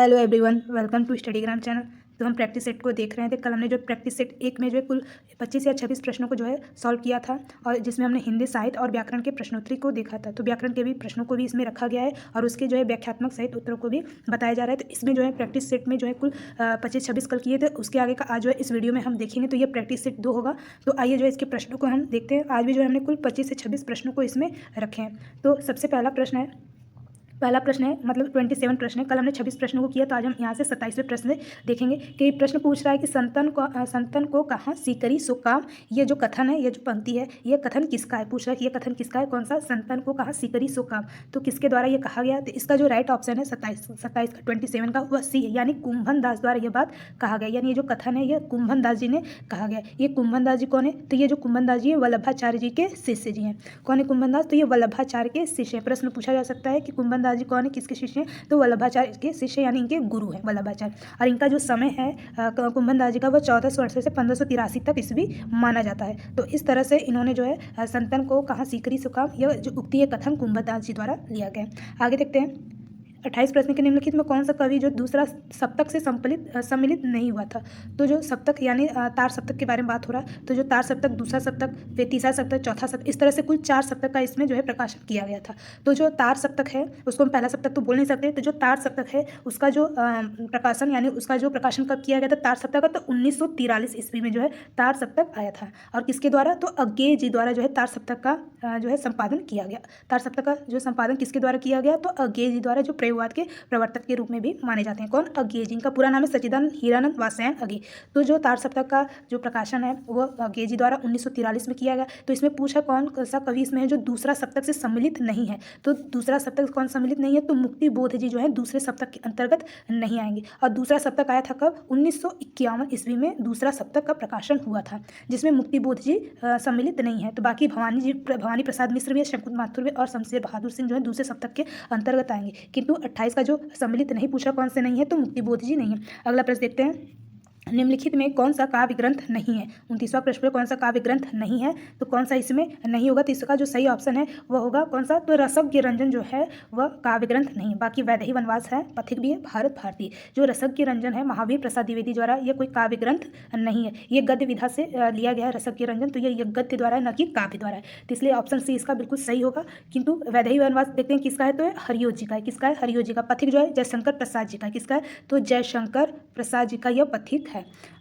Hello everyone, welcome to Studygram channel. तो हम practice set को देख रहे थे। कल हमने जो प्रैक्टिस सेट एक में जो है कुल 25 या 26 प्रश्नों को जो है सॉल्व किया था, और जिसमें हमने हिंदी साहित्य और व्याकरण के प्रश्नोत्तरी को देखा था। तो व्याकरण के भी प्रश्नों को भी इसमें रखा गया है और उसके जो है व्याख्यात्मक सहित उत्तरों को भी बताया जा रहा है। तो इसमें जो है प्रैक्टिस सेट में जो है कुल 25-26 कल किए थे, उसके आगे का आज जो है इस वीडियो में हम देखेंगे। तो ये प्रैक्टिस सेट 2 होगा। तो आइए जो है इसके प्रश्नों को हम देखते हैं। आज भी जो है हमने कुल 25 से 26 प्रश्नों को इसमें रखे हैं। तो सबसे पहला प्रश्न है मतलब 27 प्रश्न है। कल हमने 26 प्रश्नों को किया, तो आज हम यहाँ से 27वें प्रश्न देखेंगे कि प्रश्न पूछ रहा है कि संतन को कहाँ सीकरी सो काम। ये जो कथन है, ये जो पंक्ति है, ये कथन किसका है? पूछ रहा है कि ये कथन किसका है, कौन सा? संतन को कहाँ सीकरी सो काम, तो किसके द्वारा ये कहा गया? तो इसका जो राइट ऑप्शन है 27 का 27 का वह सी है, यानी कुंभन दास द्वारा यह बात कहा गया। यानी ये जो कथन है ये कुंभन दास जी ने कहा गया। ये कुंभन दास जी कौन है? तो ये जो कुंभन दास जी है वल्लभाचार्य जी के शिष्य जी हैं। कौन है कुंभन दास? तो ये वल्लभाचार्य के शिष्य हैं। प्रश्न पूछा जा सकता है कि कुंभन दास जी कौन है, किसके शिष्य हैं? तो वल्लभाचार्य के शिष्य यानी इनके गुरु हैं वल्लभाचार्य। और इनका जो समय है कुंभन दास जी का, वह 1468 से 1583 तक ईस्वी माना जाता है। तो इस तरह से इन्होंने जो है संतन को कहाँ सीकरी सो काम, यह जो उक्ति है कथन कुंभन दास जी द्वारा लिया गया। आगे देखते हैं 28 प्रश्न के निम्नलिखित में कौन सा कवि जो दूसरा सप्तक से सम्मिलित नहीं हुआ था? तो जो सप्तक यानी तार सप्तक के बारे में बात हो रहा है। तो जो तार सप्तक, दूसरा सप्तक, फिर तीसरा सप्तक, चौथा सप्तक, इस तरह से कुल 4 सप्तक का इसमें जो है प्रकाशन किया गया था। तो जो तार सप्तक है उसको हम पहला सप्तक तो बोल नहीं सकते। तो जो तार सप्तक है उसका जो प्रकाशन यानी उसका जो प्रकाशन कब किया गया था तार सप्तक का? तो 1943 ईस्वी में जो है तार सप्तक आया था। और किसके द्वारा? तो अज्ञेय जी द्वारा जो है तार सप्तक का जो है संपादन किया गया। तार सप्तक का जो संपादन किसके द्वारा किया गया? तो अज्ञेय जी द्वारा, जो प्रयोगवाद के प्रवर्तक के रूप में भी माने जाते हैं। कौन? अज्ञेय जी। इनका पूरा नाम है सच्चिदानंद हीरानंद वात्स्यायन अज्ञेय। तो जो तार सप्तक का जो प्रकाशन है वो अज्ञेय जी द्वारा 1943 में किया गया। तो इसमें पूछा कौन सा कवि इसमें है जो दूसरा सप्तक से सम्मिलित नहीं है? तो दूसरा सप्तक कौन सम्मिलित नहीं है? तो मुक्ति बोध जी जो है दूसरे सप्तक के अंतर्गत नहीं आएंगे। और दूसरा सप्तक आया था कब? 1951 ईस्वी में दूसरा सप्तक का प्रकाशन हुआ था, जिसमें मुक्ति बोध जी सम्मिलित नहीं है। तो बाकी भवानी प्रसाद मिश्र भी, शंकुत माथुर भी और शमशेर बहादुर सिंह जो है दूसरे सप्तक के अंतर्गत आएंगे। किंतु 28 का जो सम्मिलित नहीं पूछा कौन से नहीं है, तो मुक्ति बोध जी नहीं है। अगला प्रश्न देखते हैं, निम्नलिखित में कौन सा काव्य ग्रंथ नहीं है? 29वां प्रश्न में कौन सा काव्य ग्रंथ नहीं है, तो कौन सा इसमें नहीं होगा? तो इसका जो सही ऑप्शन है वह होगा कौन सा? तो रसज्ञ रंजन जो है वह काव्य ग्रंथ नहीं है। बाकी वैदेही वनवास है, पथिक भी है, भारत भारती। जो रसज्ञ रंजन है महावीर प्रसाद द्विवेदी द्वारा, यह कोई काव्य ग्रंथ नहीं है। ये गद्य विधा से लिया गया है रसज्ञ रंजन, तो ये गद्य द्वारा है, न कि काव्य द्वारा है। तो इसलिए ऑप्शन सी इसका बिल्कुल सही होगा। किंतु वैदेही वनवास देखते हैं किसका है, तो हरियों जी का है। किसका है? हरियों जी का। पथिक जो है जयशंकर प्रसाद जी का है। किसका है? तो जयशंकर प्रसाद जी का यह पथिक है।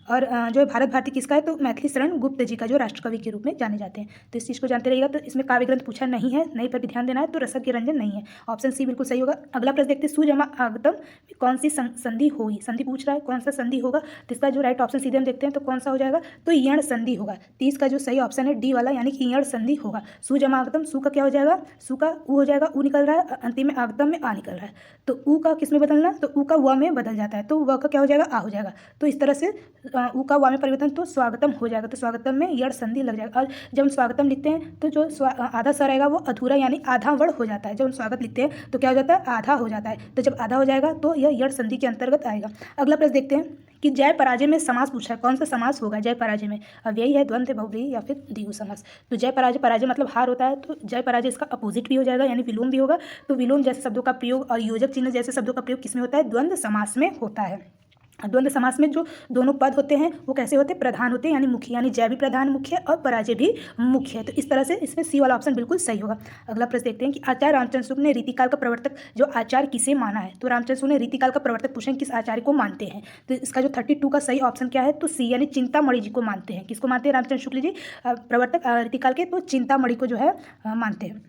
और जो भारत भारती किसका है? तो मैथिली शरण गुप्त जी का, जो राष्ट्रकवि के रूप में जाने जाते हैं। तो इस चीज़ को जानते रहिएगा। तो इसमें काव्य ग्रंथ पूछा नहीं है, नहीं पर भी ध्यान देना है। तो रसज्ञ रंजन नहीं है, ऑप्शन सी बिल्कुल सही होगा। अगला प्रश्न देखते हैं, सुजमा आगतम कौन सी संधि होगी? संधि पूछ रहा है, कौन सा संधि होगा? तो इसका जो राइट ऑप्शन सीधे हम देखते हैं तो कौन सा हो जाएगा? तो यण संधि होगा। 30 का जो सही ऑप्शन है डी वाला, यानी कि यण संधि होगा। सुजमा आगतम, सु का क्या हो जाएगा? सु का उ हो जाएगा, उ निकल रहा है, अंतिम में आगतम में आ निकल रहा है। तो उ का किस में बदलना? तो उ का व में बदल जाता है, तो व का क्या हो जाएगा? आ हो जाएगा। तो इस तरह से उ का व में परिवर्तन, तो स्वागतम हो जाएगा। तो स्वागतम में यण संधि लग जाएगा। और जब हम स्वागतम लिखते हैं तो जो आधा स रहेगा वो अधूरा यानी आधा वर्ण हो जाता है। जब हम स्वागत लिखते हैं तो क्या हो जाता है? आधा हो जाता है। तो जब आधा हो जाएगा तो यह यण संधि के अंतर्गत आएगा। अगला प्रश्न देखते हैं कि जय पराजय में समास पूछा है, कौन सा समास होगा जय पराजय में? अव्ययी है, द्वंद्व, बहुव्रीहि या फिर द्विगु समास। तो जय पराजय, पराजय मतलब हार होता है, तो जय पराजय इसका अपोजिट भी हो जाएगा, यानी विलोम भी होगा। तो विलोम जैसे शब्दों का प्रयोग और योजक चिन्ह जैसे शब्दों का प्रयोग किसमें होता है? द्वंद्व समास में होता है। द्वंद्व समास में जो दोनों पद होते हैं वो कैसे होते हैं? प्रधान होते हैं, यानी मुख्य, यानी जय भी प्रधान मुख्य और पराजय भी मुख्य है। तो इस तरह से इसमें सी वाला ऑप्शन बिल्कुल सही होगा। अगला प्रश्न देखते हैं कि आचार्य रामचंद्र शुक्ल ने रीतिकाल का प्रवर्तक जो आचार्य किसे माना है? तो रामचंद्र शुक्ल ने रीतिकाल का प्रवर्तक पूछें किस आचार्य को मानते हैं? तो इसका जो 32 का सही ऑप्शन क्या है? तो सी, यानी चिंतामणि जी को मानते हैं। किसको मानते हैं? रामचंद्र शुक्ल जी प्रवर्तक रीतिकाल के, तो चिंतामणि को जो है मानते हैं।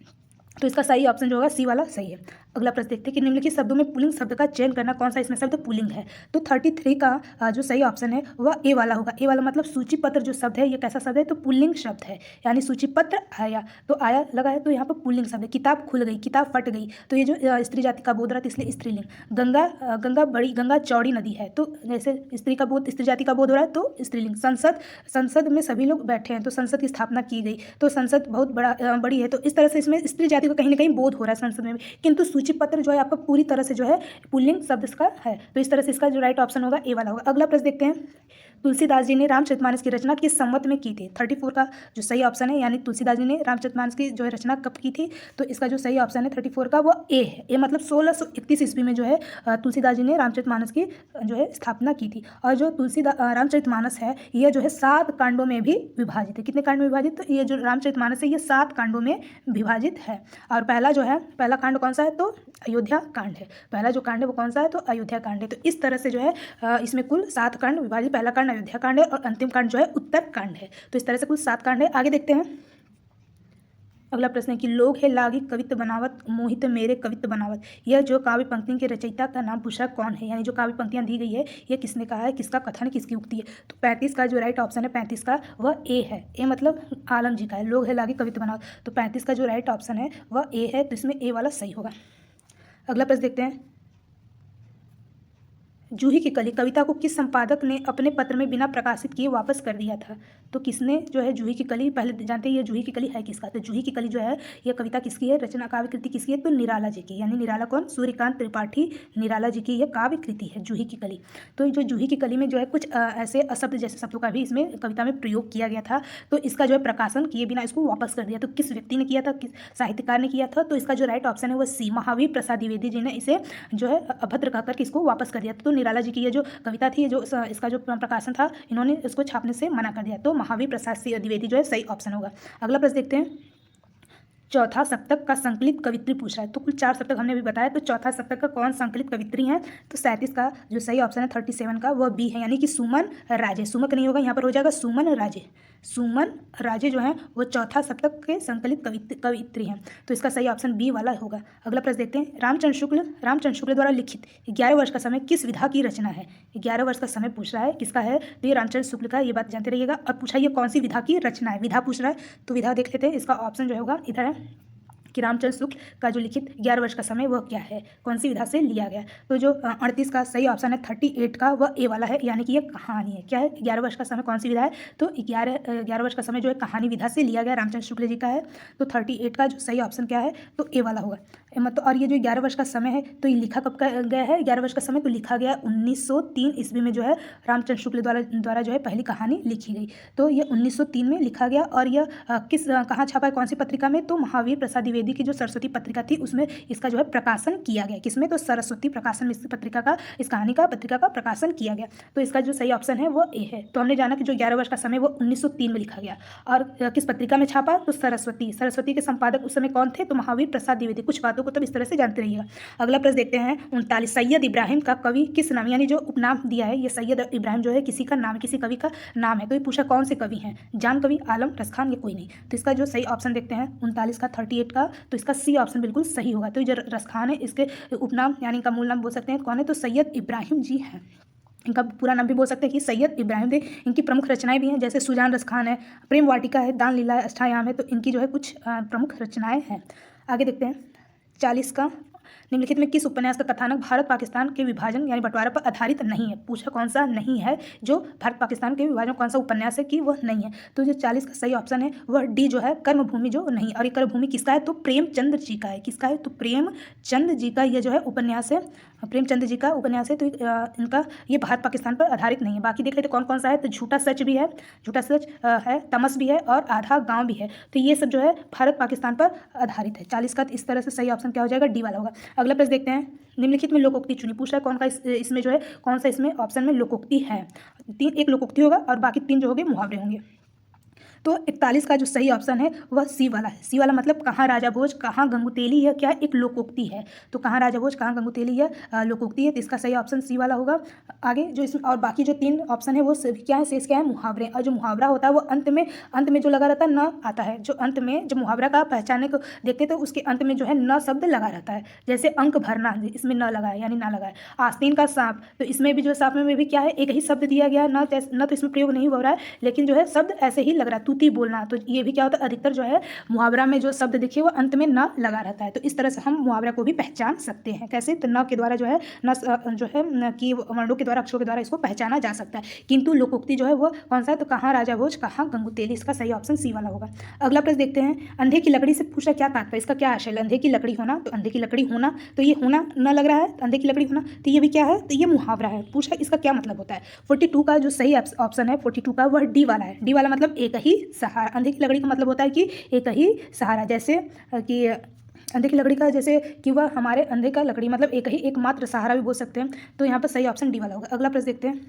तो इसका सही ऑप्शन जो होगा सी वाला सही है। अगला प्रश्न देखते हैं कि निम्नलिखित शब्दों में पुल्लिंग शब्द का चयन करना, कौन सा इसमें शब्द पुल्लिंग है? तो 33 का जो सही ऑप्शन है वह ए वाला होगा। ए वाला मतलब सूचीपत्र जो शब्द है ये कैसा शब्द है? तो पुल्लिंग शब्द है, यानी सूचीपत्र आया, तो आया लगा है, तो यहाँ पर पुल्लिंग शब्द है। किताब खुल गई, किताब फट गई, तो ये जो स्त्री जाति का बोध रहा है, इसलिए स्त्रीलिंग। गंगा चौड़ी नदी है, तो जैसे स्त्री का बोध, स्त्री जाति का बोध हो रहा है, तो स्त्रीलिंग। संसद में सभी लोग बैठे हैं, तो संसद की स्थापना की गई, तो संसद बहुत बड़ी है, तो इस तरह से इसमें स्त्री जाति को कहीं ना कहीं बोध हो रहा है संसद में भी। किंतु सूचीपत्र जो है आपका पूरी तरह से जो है पुल्लिंग शब्द इसका है, तो इस तरह से इसका जो राइट ऑप्शन होगा ए वाला होगा। अगला प्रश्न देखते हैं, तुलसीदास जी ने रामचरितमानस की रचना किस संवत में की थी? 34 का जो सही ऑप्शन है, यानी तुलसीदास जी ने रामचरितमानस की जो है रचना कब की थी? तो इसका जो सही ऑप्शन है 34 का वो ए है। ए मतलब 1631 ईस्वी में जो है तुलसीदास जी ने रामचरितमानस की जो है स्थापना की थी। और जो रामचरितमानस है यह जो है 7 कांडों में भी विभाजित है। कितने कांड में विभाजित? तो ये जो रामचरितमानस है ये 7 कांडों में विभाजित है। और पहला कांड कौन सा है? तो अयोध्या कांड है। पहला जो कांड है वो कौन सा है? तो अयोध्या कांड है। तो इस तरह से जो है इसमें कुल 7 कांड विभाजित, पहला कांड अयोध्या कांड है और अंतिम कांड जो है उत्तर कांड है। तो इस तरह से कुल 7 कांड है। आगे देखते हैं। अगला प्रश्न है कि लोग है लागी कवित्व बनावत, मोहित मेरे कवित्व बनावत। यह जो काव्य पंक्ति के रचयिता का नाम पूछा कौन है? यानी जो काव्य पंक्तियां दी गई है ये किसने कहा है, किसका कथन है, किसकी उक्ति है? तो 35 का जो राइट ऑप्शन है 35 का वह ए है। ए मतलब आलम जी का है। लोग है लागी कवित्व बनावत, तो 35 का जो राइट ऑप्शन है वह ए है। तो इसमें ए वाला सही होगा। अगला प्रश्न देखते हैं। जूही की कली कविता को किस संपादक ने अपने पत्र में बिना प्रकाशित किए वापस कर दिया था? तो किसने जो है जूही की कली, पहले जानते हैं ये जूही की कली है किसका? तो जूही की कली जो है ये कविता किसकी है, रचना काव्य कृति किसकी है? तो निराला जी की। यानी निराला कौन? सूर्यकांत त्रिपाठी निराला जी की यह काव्य कृति है जूही की कली। तो जो जूही की कली में जो है कुछ ऐसे अशब्द जैसे शब्दों का भी इसमें कविता में प्रयोग किया गया था। तो इसका जो है प्रकाशन किए बिना इसको वापस कर दिया। तो किस व्यक्ति ने किया था, किस साहित्यकार ने किया था? तो इसका जो राइट ऑप्शन है वह सी, महावीर प्रसाद द्विवेदी जी ने इसे जो है अभद्र कहकर इसको वापस कर दिया। तो निराला जी की ये जो कविता थी, जो इसका जो प्रकाशन था, इन्होंने इसको छापने से मना कर दिया। तो महावीर प्रसाद द्विवेदी जो है सही ऑप्शन होगा। अगला प्रश्न देखते हैं। चौथा सप्तक का संकलित कवित्री पूछ रहा है। तो कुल 4 सप्तक हमने अभी बताया। तो चौथा सप्तक का कौन संकलित कवित्री है? तो 37 का जो सही ऑप्शन है 37 का वह बी है, यानी कि सुमन राजे। सुमक नहीं होगा, यहाँ पर हो जाएगा सुमन राजे। सुमन राजे जो है वो चौथा सप्तक के संकलित कवित्री हैं। तो इसका सही ऑप्शन बी वाला होगा। अगला प्रश्न देखते हैं। रामचंद्र शुक्ल द्वारा लिखित 11 वर्ष का समय किस विधा की रचना है? 11 वर्ष का समय पूछ रहा है, किसका है? तो ये रामचंद्र शुक्ल का, ये बात जानते रहिएगा। अब पूछा ये कौन सी विधा की रचना है, विधा पूछ रहा है। तो विधा देख लेते हैं। इसका ऑप्शन जो होगा इधर है कि रामचंद्र शुक्ल का जो लिखित 11 वर्ष का समय वह क्या है, कौन सी विधा से लिया गया? तो जो 38 का सही ऑप्शन है 38 का वह ए वाला है, यानी कि यह कहानी है। क्या है? 11 वर्ष का समय कौन सी विधा है? तो 11 वर्ष का समय जो है कहानी विधा से लिया गया, रामचंद्र शुक्ल जी का है। तो 38 का जो सही ऑप्शन क्या है? तो ए वाला होगा। मतलब और ये जो 11 वर्ष का समय है तो ये लिखा कब गया है? 11 वर्ष का समय तो लिखा गया 1903 ईस्वी में जो है रामचंद्र शुक्ल द्वारा जो है पहली कहानी लिखी गई। तो ये 1903 में लिखा गया। और यह कहाँ छापा है, कौन सी पत्रिका में? तो महावीर प्रसाद द्विवेदी की जो सरस्वती पत्रिका थी उसमें इसका जो है प्रकाशन किया गया। किसमें? तो सरस्वती प्रकाशन में इस पत्रिका का, इस कहानी का, पत्रिका का प्रकाशन किया गया। तो इसका जो सही ऑप्शन है वो ए है। तो हमने जाना कि जो 11 वर्ष का समय वो 1903 में लिखा गया। और किस पत्रिका में छापा? तो सरस्वती के संपादक उस समय कौन थे? तो महावीर प्रसाद द्विवेदी। कुछ बातों को तब इस तरह से जानते रहिएगा। अगला प्रश्न देखते हैं। 39 सैयद इब्राहिम का कवि किस नाम, यानी जो उपनाम दिया है ये सैयद इब्राहिम जो है किसी का नाम, किसी कवि का नाम है। तो ये पूछा कौन से कवि हैं, जान कवि, आलम, रसखान, या कोई नहीं। तो इसका जो सही ऑप्शन देखते हैं 39 का 38 का, तो इसका सी ऑप्शन बिल्कुल सही होगा। तो जो रसखान है इसके उपनाम यानी इनका मूल नाम बोल सकते हैं कौन है? तो सैयद इब्राहिम जी हैं। इनका पूरा नाम भी बोल सकते हैं कि सैयद इब्राहिम थे। इनकी प्रमुख रचनाएं भी हैं, जैसे सुजान रसखान है, प्रेम वाटिका है, दान लीला है, अष्टायाम है। तो इनकी जो है कुछ प्रमुख रचनाएं हैं। आगे देखते हैं। 40 का निम्नलिखित में किस उपन्यास का कथानक भारत पाकिस्तान के विभाजन यानी बंटवारा पर आधारित नहीं है? पूछा कौन सा नहीं है जो भारत पाकिस्तान के विभाजन, कौन सा उपन्यास है कि वह नहीं है? तो जो 40 का सही ऑप्शन है वह डी जो है कर्मभूमि जो नहीं। और ये कर्मभूमि किसका है? तो प्रेमचंद जी का है। किसका है? तो प्रेमचंद जी का यह जो है उपन्यास है, प्रेमचंद जी का उपन्यास है। तो इनका ये भारत पाकिस्तान पर आधारित नहीं है। बाकी देख लेते कौन कौन सा है। तो झूठा सच भी है, झूठा सच है, तमस भी है और आधा गाँव भी है। तो ये सब जो है भारत पाकिस्तान पर आधारित है। 40 का इस तरह से सही ऑप्शन क्या हो जाएगा? डी वाला होगा। अगला प्रश्न देखते हैं। निम्नलिखित में लोकोक्ति चुनी। पूछ रहा है कौन का इसमें जो है कौन सा इसमें ऑप्शन में लोकोक्ति है? एक लोकोक्ति होगा और बाकी 3 जो होंगे मुहावरे होंगे। तो 41 का जो सही ऑप्शन है वह सी वाला है। सी वाला मतलब कहाँ राजा भोज कहाँ गंगुतेली, यह क्या एक लोकोक्ति है। तो कहाँ राजा भोज कहाँ गंगुतेली यह लोकोक्ति है। तो इसका सही ऑप्शन सी वाला होगा। आगे जो इसमें और बाकी जो 3 ऑप्शन है वो क्या है? शेष क्या है? मुहावरे। और जो मुहावरा होता है वो अंत में जो लगा रहता है न आता है। जो अंत में जो मुहावरा का पहचानने को देखते तो उसके अंत में जो है न शब्द लगा रहता है। जैसे अंक भरना, इसमें न लगा है यानी ना लगा है। आस्तीन का सांप, तो इसमें भी जो सांप में भी क्या है? एक ही शब्द दिया गया, न तो इसमें प्रयोग नहीं हो रहा है, लेकिन जो है शब्द ऐसे ही लग रहा है। तूती बोलना, तो ये भी क्या होता है, अधिकतर जो है मुहावरा में जो शब्द देखिए वो अंत में न लगा रहता है। तो इस तरह से हम मुहावरा को भी पहचान सकते हैं। कैसे? तो न के द्वारा जो है न जो है न की वर्णों के द्वारा, अक्षरों के द्वारा इसको पहचाना जा सकता है। किंतु लोकोक्ति जो है वो कौन सा है, तो कहाँ राजा भोज कहाँ गंगू तेली, इसका सही ऑप्शन सी वाला होगा। अगला प्रश्न देखते हैं, अंधे की लकड़ी से पूछा क्या तात्पर्य, इसका क्या आशय है? अंधे की लकड़ी होना, तो अंधे की लकड़ी होना, तो ये होना न लग रहा है, अंधे की लकड़ी होना, तो ये भी क्या है, तो ये मुहावरा है। पूछा इसका क्या मतलब होता है। 42 का जो सही ऑप्शन है 42 का वह डी वाला है। डी वाला मतलब एक ही सहारा। अंधे की लकड़ी का मतलब होता है कि एक ही सहारा, जैसे कि अंधे की लकड़ी का जैसे कि वह हमारे अंधे का लकड़ी मतलब एक ही एकमात्र सहारा भी बोल सकते हैं। तो यहाँ पर सही ऑप्शन डी वाला होगा। अगला प्रश्न देखते हैं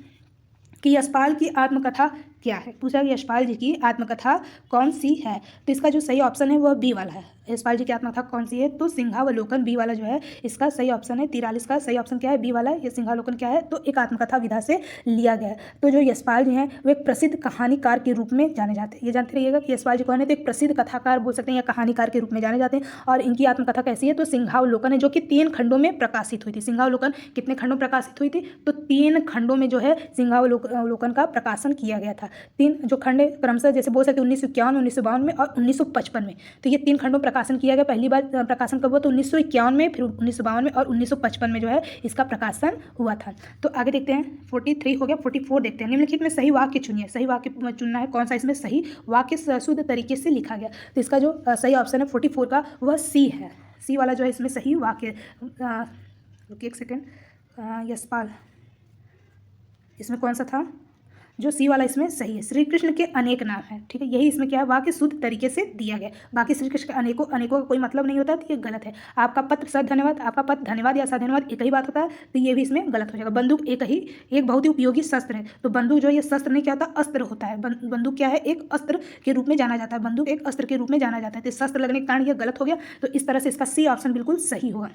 कि यशपाल की आत्मकथा क्या है। पूछा कि यशपाल जी की आत्मकथा कौन सी है, तो इसका जो सही ऑप्शन है वह बी वाला है। यशपाल जी की आत्मकथा कौन सी है, तो सिंहावलोकन बी वाला जो है इसका सही ऑप्शन है। 43 का सही ऑप्शन क्या है, बी वाला है। ये सिंहावलोकन क्या है, तो एक आत्मकथा विधा से लिया गया है। तो जो यशपाल जी हैं वो एक प्रसिद्ध कहानीकार के रूप में जाने जाते हैं। ये जानते रहिएगा कि यशपाल जी कौन है, तो एक प्रसिद्ध कथाकार बोल सकते हैं या कहानीकार के रूप में जाने जाते हैं। और इनकी आत्मकथा कैसी है, तो सिंहावलोकन है, जो कि 3 खंडों में प्रकाशित हुई थी। सिंहावलोकन कितने खंडों में प्रकाशित हुई थी, तो 3 खंडों में जो है सिंहावलोकन का प्रकाशन किया गया था। 3 जो खंड क्रमशः जैसे बोल सकते हैं 1951, 1952 में और 1955 में। तो ये 3 खंडों में प्रकाशन किया गया। पहली बार प्रकाशन कब हुआ, तो 1951 में, फिर 1952 में और 1955 में जो है इसका प्रकाशन हुआ था। तो आगे देखते हैं, 43 हो गया। 44 देखते हैं, निम्नलिखित में सही वाक्य चुनिए। सही वाक्य चुनना है, कौन सा इसमें सही वाक्य शुद्ध तरीके से लिखा गया। तो इसका जो सही ऑप्शन है 44 का वह सी है। सी वाला जो है इसमें सही वाक्य, रुकिए एक सेकेंड, यशपाल इसमें कौन सा था, जो सी वाला इसमें सही है। श्री कृष्ण के अनेक नाम हैं, ठीक है, यही इसमें क्या है, वाक्य शुद्ध तरीके से दिया गया। बाकी श्री कृष्ण के अनेकों का कोई मतलब नहीं होता, तो ये गलत है। आपका पत्र सर धन्यवाद, आपका पत्र धन्यवाद या धन्यवाद एक ही बात होता है, तो ये भी इसमें गलत हो जाएगा। बंदूक एक बहुत ही उपयोगी शस्त्र है, तो बंदूक जो है ये शस्त्र नहीं क्या होता, अस्त्र होता है। बंदूक क्या है, एक अस्त्र के रूप में जाना जाता है। बंदूक एक अस्त्र के रूप में जाना जाता है, तो शस्त्र लगने के कारण यह गलत हो गया। तो इस तरह से इसका सी ऑप्शन बिल्कुल सही होगा।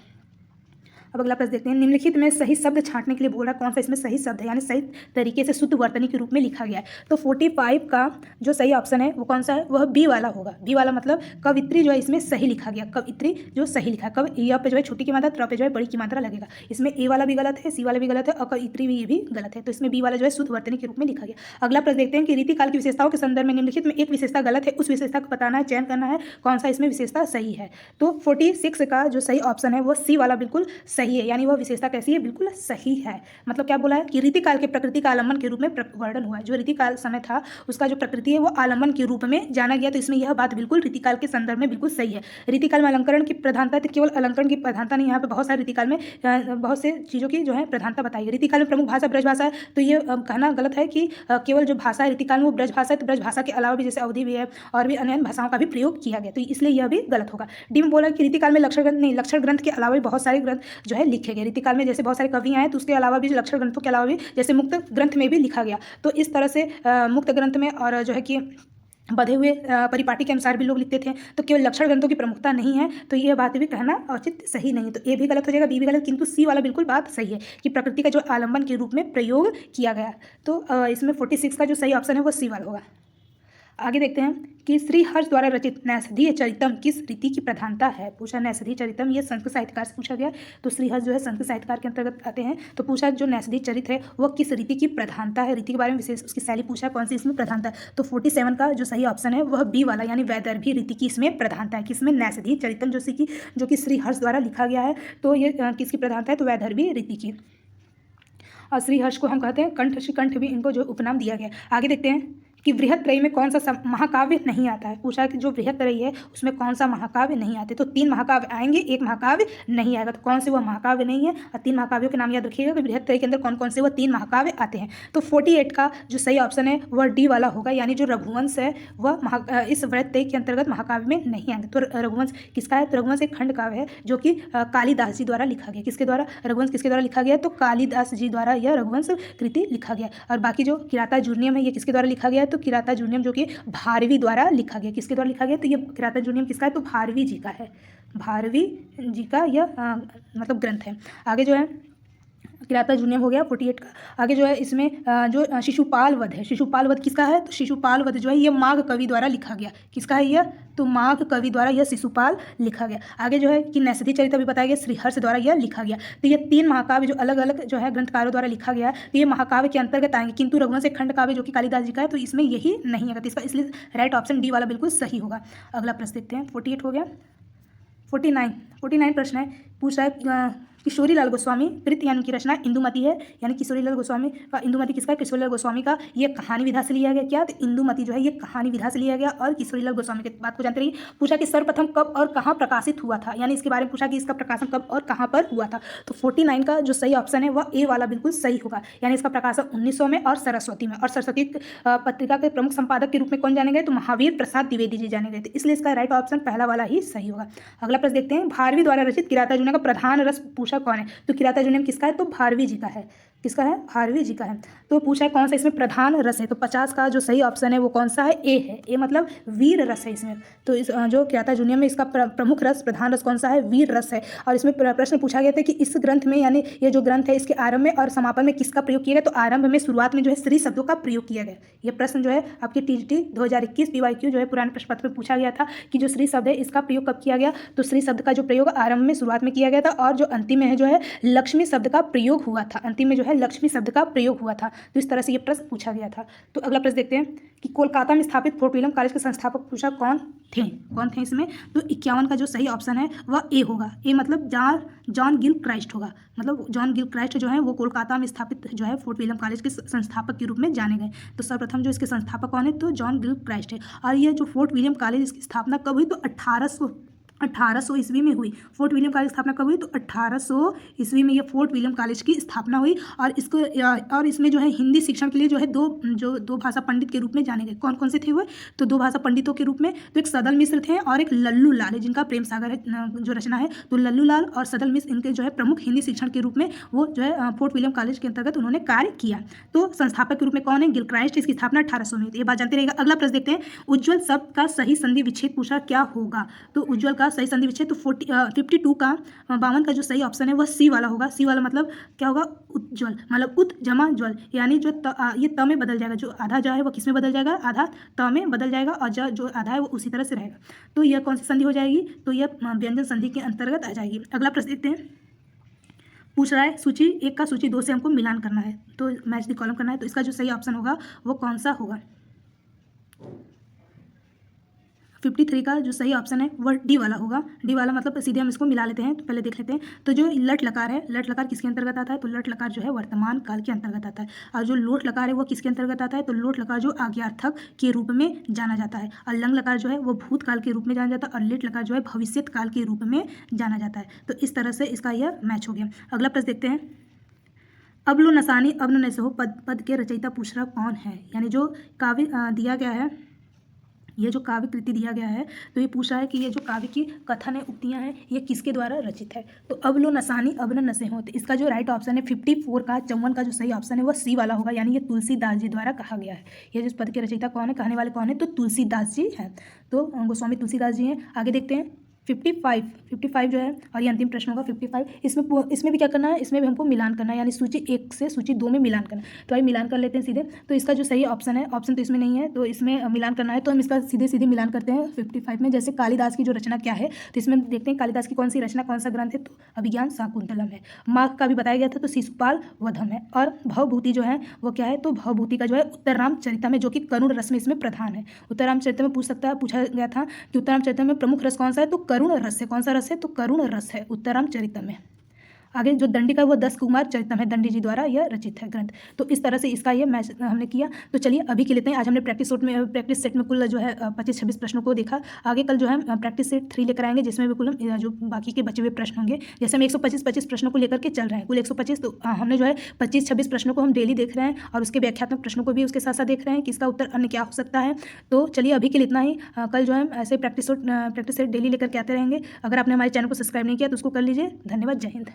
अब अगला प्रश्न देखते हैं, निम्नलिखित में सही शब्द छांटने के लिए बोल रहा है, कौन सा इसमें सही शब्द है, यानी सही तरीके से शुद्ध वर्तनी के रूप में लिखा गया है। तो 45 का जो सही ऑप्शन है वो कौन सा है, वह बी वाला होगा। बी वाला मतलब कवित्री जो है इसमें सही लिखा गया। कवित्री जो सही लिखा है, कब या पे जो है छोटी की मात्रा, त्र पे जो है बड़ी की मात्रा लगेगा। इसमें ए वाला भी गलत है, सी वाला भी गलत है और कवित्री भी ये भी गलत है। तो इसमें बी वाला जो है शुद्ध वर्तनी के रूप में लिखा गया। अगला प्रश्न देखते हैं कि रीतिकाल की विशेषताओं के संदर्भ में निम्नलिखित में एक विशेषता गलत है, उस विशेषता को बताना है, चयन करना है, कौन सा इसमें विशेषता सही है। तो 46 का जो सही ऑप्शन है वो सी वाला बिल्कुल सही है, यानी वह विशेषता कैसी है, बिल्कुल सही है। मतलब क्या बोला है कि रीतिकाल के प्रकृति का आलम्बन के रूप में वर्णन हुआ है। जो रीतिकाल समय था उसका जो प्रकृति है वो आलम्बन के रूप में जाना गया। तो इसमें यह बात बिल्कुल रीतिकाल के संदर्भ में बिल्कुल सही है। रीतिकाल में अलंकरण की प्रधानता, तो केवल अलंकरण की प्रधानता नहीं, यहाँ पे बहुत सारे रीतिकाल में बहुत से चीज़ों की जो है प्रधानता बताई है। रीतिकाल में प्रमुख भाषा ब्रज भाषा है, तो ये कहना गलत है कि केवल जो भाषा है रीतिकाल में वो ब्रज भाषा है। तो ब्रज भाषा के अलावा भी जैसे अवधि भी है और भी अन्य भाषाओं का भी प्रयोग किया गया, तो इसलिए यह भी गलत होगा। डी में बोला कि रीतिकाल में लक्षण ग्रंथ नहीं, लक्षण ग्रंथ के अलावा भी बहुत सारे ग्रंथ जो है लिखे गए। रीतिकाल में जैसे बहुत सारे कवि आए, तो उसके अलावा भी लक्षण ग्रंथों के अलावा भी जैसे मुक्त ग्रंथ में भी लिखा गया। तो इस तरह से मुक्त ग्रंथ में और जो है कि बधे हुए परिपाटी के अनुसार भी लोग लिखते थे, तो केवल लक्षण ग्रंथों की प्रमुखता नहीं है, तो यह बात भी कहना औचित सही नहीं। तो ए भी गलत हो जाएगा, बी भी गलत, किंतु सी वाला बिल्कुल बात सही है कि प्रकृति का जो आलम्बन के रूप में प्रयोग किया गया। तो इसमें 46 का जो सही ऑप्शन है वो सी वाला होगा। आगे देखते हैं कि श्री हर्ष द्वारा रचित नैषधीय चरितम किस रीति की प्रधानता है। पूछा नैषधीय चरितम, ये संस्कृत साहित्यकार से पूछा गया। तो श्री हर्ष जो है संस्कृत साहित्यकार के अंतर्गत आते हैं। तो पूछा जो नैषधीय चरित्र है वह किस रीति की प्रधानता है, रीति के बारे में विशेष उसकी शैली पूछा, कौन सी इसमें प्रधानता है। तो 47 का जो सही ऑप्शन है वह बी वाला, यानी वैदर्भी रीति की इसमें प्रधानता है। किसमें, नैषधीय चरितम जो कि श्री हर्ष द्वारा लिखा गया है, तो ये किसकी प्रधानता है, तो वैदर्भी रीति की। और श्री हर्ष को हम कहते हैं कंठ, श्रीकंठ भी इनको जो उपनाम दिया गया। आगे देखते हैं कि बृहत्त्रयी में कौन सा महाकाव्य नहीं आता है। पूछा कि जो बृहत्त्रयी है उसमें कौन सा महाकाव्य नहीं आते। तो 3 महाकाव्य आएंगे, एक महाकाव्य नहीं आएगा। तो कौन से वह महाकाव्य नहीं है, और 3 महाकाव्यों के नाम याद रखिएगा कि बृहत्त्रयी के अंदर कौन कौन से वह 3 महाकाव्य आते हैं। तो 48 का जो सही ऑप्शन है वह डी वाला होगा, यानी जो रघुवंश है वह इस बृहत्त्रयी के अंतर्गत महाकाव्य में नहीं आएंगे। तो रघुवंश किसका है, तो रघुवंश एक खंड काव्य है जो कि कालिदास जी द्वारा लिखा गया। किसके द्वारा, रघुवंश किसके द्वारा लिखा गया, तो कालिदास जी द्वारा यह रघुवंश कृति लिखा गया। और बाकी जो किराता जूर्नियम है ये किसके द्वारा लिखा गया है, तो किराता जूर्नियम जो कि भारवी द्वारा लिखा गया। किसके द्वारा लिखा गया, तो ये किराता जूर्नियम किसका है, तो भारवी जी का है। भारवी जी का यह मतलब ग्रंथ है। आगे जो है किराता जूनियम हो गया 48 का। आगे जो है इसमें जो शिशुपाल वध है, शिशुपाल वध किसका है? तो शिशुपाल वध जो है ये माघ कवि द्वारा लिखा गया। किसका है यह? तो माघ कवि द्वारा यह शिशुपाल लिखा गया। आगे जो है कि नैषधि चरित्र भी बताया गया, श्रीहर्ष द्वारा यह लिखा गया। तो ये 3 महाकाव्य जो अलग अलग जो है ग्रंथकारों द्वारा लिखा गया है, तो ये महाकाव्य के अंतर्गत आएंगे, किंतु रघुवंश एक खंड काव्य जो कि कालिदास जी का है, तो इसमें यही नहीं है। तो इसका इसलिए राइट ऑप्शन डी वाला बिल्कुल सही होगा। अगला प्रश्न देखते हैं। 48 हो गया। 49 प्रश्न है, पूछ रहा है किशोरी लाल गोस्वामी प्रीत यानी की रचना इंदुमती है, यानी किशोरी लाल गोस्वामी का इंदुमती किसका है? किशोरी लाल गोस्वामी का। ये कहानी विधा से लिया गया। क्या? तो इंदुमती जो है ये कहानी विधा से लिया गया और किशोरी लाल गोस्वामी की बात को जानते रहिए। पूछा कि सर्वप्रथम कब और कहाँ प्रकाशित हुआ था, यानी इसके बारे में पूछा कि इसका प्रकाशन कब और कहाँ पर हुआ था। तो 49 का जो सही ऑप्शन है वह ए वाला बिल्कुल सही होगा, यानी इसका प्रकाशन 1900 में और सरस्वती में। और सरस्वती पत्रिका के प्रमुख संपादक के रूप में कौन जाने गए? तो महावीर प्रसाद द्विवेदी जी जाने गए थे, इसलिए इसका राइट ऑप्शन पहला वाला ही सही होगा। अगला प्रश्न देखते हैं। भारवी द्वारा रचित किराता जूनियम का प्रधान रस पूछा कौन है? तो किराता जूनियम किसका है? तो भारवी जी का है। किसका है? भारवी जी का है। तो पूछा है कौन सा इसमें प्रधान रस है? तो 50 का जो सही ऑप्शन है वो कौन सा है? ए है। ए मतलब वीर रस है इसमें। तो इस जो किराता जूनियम में इसका प्रमुख रस प्रधान रस कौन सा है? वीर रस है। और इसमें प्रश्न पूछा गया था कि इस ग्रंथ में, यानी ये जो ग्रंथ है इसके आरंभ में और समापन में किसका प्रयोग किया गया? तो आरंभ में शुरुआत में जो है श्री शब्दों का प्रयोग किया गया। ये प्रश्न जो है आपकी टीजीटी 2021 PYQ जो है पुराने प्रश्न पत्र में पूछा गया था कि जो श्री शब्द है इसका प्रयोग कब किया गया? तो श्री शब्द का जो प्रयोग आरंभ में शुरुआत में किया गया था, और जो अंतिम में है जो है लक्ष्मी शब्द का प्रयोग हुआ था। अंतिम में जो है लक्ष्मी शब्द का प्रयोग हुआ था। तो इस तरह से ये प्रश्न पूछा गया था। तो अगला प्रश्न देखते हैं कि कोलकाता में स्थापित फोर्ट विलियम कॉलेज के संस्थापक पूछा कौन थे? कौन थे इसमें? तो 51 का जो सही ऑप्शन है वह ए होगा। ए मतलब जॉन गिलक्राइस्ट होगा। मतलब जॉन गिलक्राइस्ट जो है वो कोलकाता में स्थापित जो है फोर्ट विलियम कॉलेज के संस्थापक के रूप में जाने गए। तो सर्वप्रथम जो इसके संस्थापक कौन है? तो जॉन गिलक्राइस्ट है। और ये जो फोर्ट विलियम कॉलेज इसकी स्थापना कब हुई? तो 1800 ईस्वी में हुई। फोर्ट विलियम कॉलेज स्थापना कब हुई? तो 1800 ईस्वी में ये फोर्ट विलियम कॉलेज की स्थापना हुई। और इसको और इसमें जो है हिंदी शिक्षण के लिए जो है दो भाषा पंडित के रूप में जाने गए। कौन कौन से थे वो? तो 2 भाषा पंडितों के रूप में तो एक सदल मिश्र थे और एक लल्लू लाल है, जिनका प्रेम सागर है जो रचना है। तो लल्लू लाल और सदल मिश्र इनके जो है प्रमुख हिंदी शिक्षण के रूप में वो जो है फोर्ट विलियम कॉलेज के अंतर्गत उन्होंने कार्य किया। तो संस्थापक के रूप में कौन है? गिलक्राइस्ट। इसकी स्थापना 1800 में। ये बात जानते रहेगा। अगला प्रश्न देखते हैं। उज्ज्वल शब्द का सही संधि विच्छेद पूछा क्या होगा? तो उज्ज्वल का सही संधि विच्छेद तो 52 का 52 का जो सही ऑप्शन है वह सी वाला होगा। सी वाला मतलब क्या होगा? उज्ज्वल मतलब उत जमा ज्वल, यानी जो ये त में बदल जाएगा। जो आधा जो है वो किस में बदल जाएगा? आधा त में बदल जाएगा, और जो आधा है वो उसी तरह से रहेगा। तो यह कौन सी संधि हो जाएगी? तो यह व्यंजन संधि के अंतर्गत आ जाएगी। अगला प्रश्न देखते हैं। पूछ रहा है सूची 1 का सूची 2 से हमको मिलान करना है, तो मैच द कॉलम करना है। तो इसका जो सही ऑप्शन होगा वो कौन सा होगा? 53 का जो सही ऑप्शन है वह डी वाला होगा। डी वाला मतलब सीधे हम इसको मिला लेते हैं। तो पहले देख लेते हैं। तो जो लट लकार है, लट लकार किसके अंतर्गत आता है? तो लट लकार जो है वर्तमान काल के अंतर्गत आता है। और जो लोट लकार है वो किसके अंतर्गत आता है? तो लोट लकार जो आज्ञार्थक के रूप में जाना जाता है। और लंग लकार जो है वो भूतकाल के रूप में जाना जाता है। और लिट लकार जो है भविष्यत काल के रूप में जाना जाता है। तो इस तरह से इसका यह मैच हो गया। अगला प्रश्न देखते हैं। अबलो नसानी अबन नैसे हो पद के रचयिता पूछ रहा कौन है? यानी जो काव्य दिया गया है, ये जो काव्य कृति दिया गया है, तो ये पूछा है कि ये जो काव्य की कथन है, उक्तियाँ हैं, ये किसके द्वारा रचित है? तो अब लो नसानी अब न नसे हो। तो इसका जो राइट ऑप्शन है 54 का 54 का जो सही ऑप्शन है वो सी वाला होगा, यानी ये तुलसीदास जी द्वारा कहा गया है। ये जो पद के रचयिता कौन है, कहने वाले कौन है? तो तुलसीदास जी हैं। तो गोस्वामी तुलसीदास जी हैं। आगे देखते हैं 55 जो है, और ये अंतिम प्रश्न होगा 55। इसमें भी क्या करना है? इसमें भी हमको मिलान करना है, यानी सूची 1 से सूची 2 में मिलान करना है। तो आइए मिलान कर लेते हैं सीधे। तो इसका जो सही ऑप्शन है, ऑप्शन तो इसमें नहीं है, तो इसमें मिलान करना है। तो हम इसका सीधे मिलान करते हैं 55 में। जैसे कालिदास की जो रचना क्या है, तो इसमें देखते हैं कालिदास की कौन सी रचना, कौन सा ग्रंथ है? तो अभिज्ञान शाकुंतलम है। माघ का भी बताया गया था, तो शिशुपाल वधम है। और भवभूति जो है वो क्या है? तो भवभूति का जो है उत्तरराम चरितम है, जो कि करुण रस में इसमें प्रधान है। उत्तरराम चरितम में पूछा गया था कि उत्तरराम चरितम में प्रमुख रस कौन सा है? तो करुण रस है। कौन सा रस है? तो करुण रस है उत्तरराम चरितम में। आगे जो दंडी का वो 10 कुमार चरितम है, दंडी जी द्वारा यह रचित है ग्रंथ। तो इस तरह से इसका ये मैच हमने किया। तो चलिए अभी के लेते हैं। आज हमने प्रैक्टिस सेट में कुल जो है 25-26 प्रश्नों को देखा। आगे कल जो है प्रैक्टिस सेट 3 लेकर आएंगे, जिसमें भी कुल जो बाकी के बचे हुए प्रश्न होंगे। जैसे हम 125 प्रश्नों को लेकर के चल रहे हैं, कुल 125। तो हमने जो है 25-26 प्रश्नों को हम डेली देख रहे हैं, और उसके व्याख्यात्मक प्रश्नों को भी उसके साथ साथ देख रहे हैं कि इसका उत्तर अन्य क्या हो सकता है। तो चलिए अभी के लिए इतना ही। कल जो है ऐसे प्रैक्टिस सेट डेली लेकर के आते रहेंगे। अगर आपने हमारे चैनल को सब्सक्राइब नहीं किया तो उसको कर लीजिए। धन्यवाद। जय हिंद।